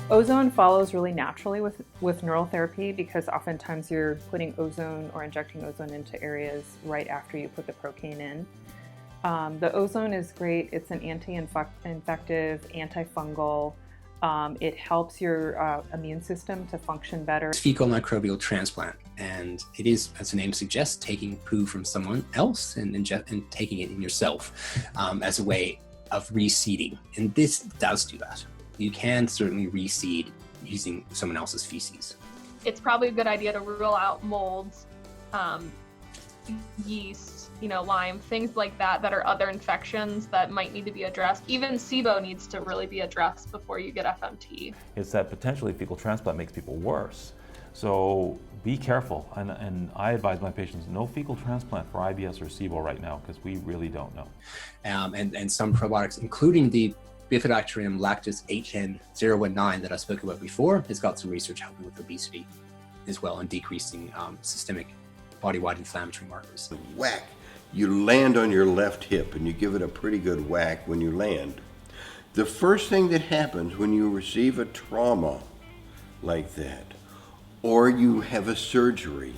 Ozone follows really naturally with neural therapy because oftentimes you're putting ozone or injecting ozone into areas right after you put the procaine in. The ozone is great. It's an anti-infective, antifungal. It helps your immune system to function better. It's fecal microbial transplant, and it is, as the name suggests, taking poo from someone else and taking it in yourself as a way of reseeding. And this does do that. You can certainly reseed using someone else's feces. It's probably a good idea to rule out molds, yeast, Lyme, things like that are other infections that might need to be addressed. Even SIBO needs to really be addressed before you get FMT. It's that potentially fecal transplant makes people worse. So be careful, and I advise my patients no fecal transplant for IBS or SIBO right now because we really don't know. And some probiotics, including the Bifidobacterium lactis HN019 that I spoke about before, has got some research helping with obesity as well and decreasing systemic body-wide inflammatory markers. Whack. You land on your left hip and you give it a pretty good whack when you land. The first thing that happens when you receive a trauma like that, or you have a surgery,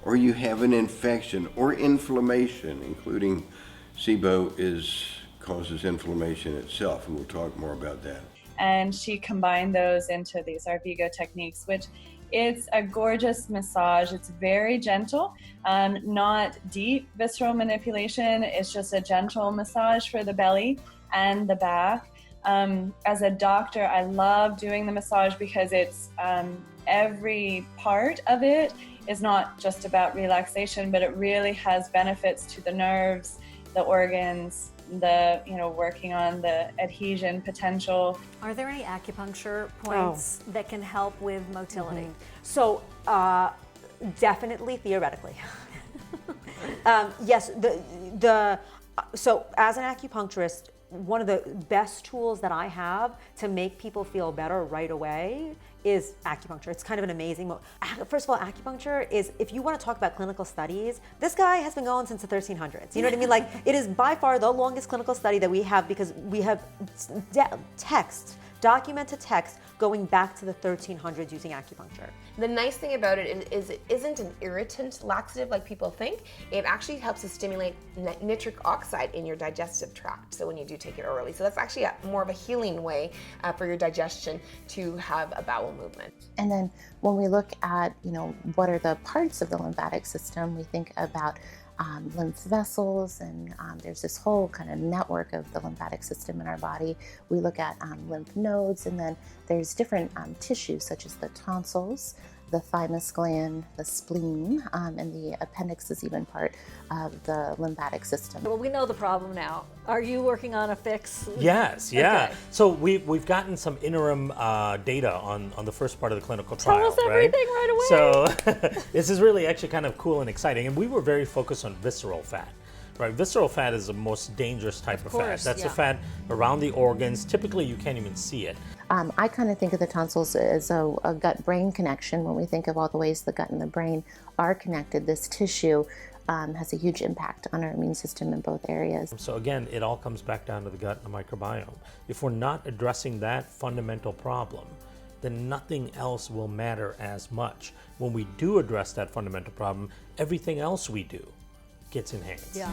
or you have an infection or inflammation, including SIBO causes inflammation itself, and we'll talk more about that. And she combined those into these Arvigo techniques, which it's a gorgeous massage. It's very gentle, not deep visceral manipulation. It's just a gentle massage for the belly and the back. As a doctor, I love doing the massage because it's every part of it is not just about relaxation, but it really has benefits to the nerves, the organs, working on the adhesion potential. Are there any acupuncture points that can help with motility? Mm-hmm. So definitely theoretically. Yes, so as an acupuncturist, one of the best tools that I have to make people feel better right away is acupuncture. It's kind of an amazing, first of all, acupuncture is, if you want to talk about clinical studies, this guy has been going since the 1300s. You know what I mean? Like, it is by far the longest clinical study that we have because we have documented text going back to the 1300s using acupuncture. The nice thing about it is it isn't an irritant laxative like people think. It actually helps to stimulate nitric oxide in your digestive tract, so when you do take it orally. So that's actually more of a healing way for your digestion to have a bowel movement. And then when we look at, what are the parts of the lymphatic system, we think about lymph vessels, and there's this whole kind of network of the lymphatic system in our body. We look at lymph nodes, and then there's different tissues such as the tonsils, the thymus gland, the spleen, and the appendix is even part of the lymphatic system. Well, we know the problem now. Are you working on a fix? Yes, yeah. Okay. So we've gotten some interim data on the first part of the clinical trial. Tell us everything right away. So this is really actually kind of cool and exciting. And we were very focused on visceral fat. Right, visceral fat is the most dangerous type of fat. That's the fat around the organs. Typically, you can't even see it. I kind of think of the tonsils as a gut-brain connection. When we think of all the ways the gut and the brain are connected, this tissue has a huge impact on our immune system in both areas. So again, it all comes back down to the gut and the microbiome. If we're not addressing that fundamental problem, then nothing else will matter as much. When we do address that fundamental problem, everything else we do gets enhanced. Yeah.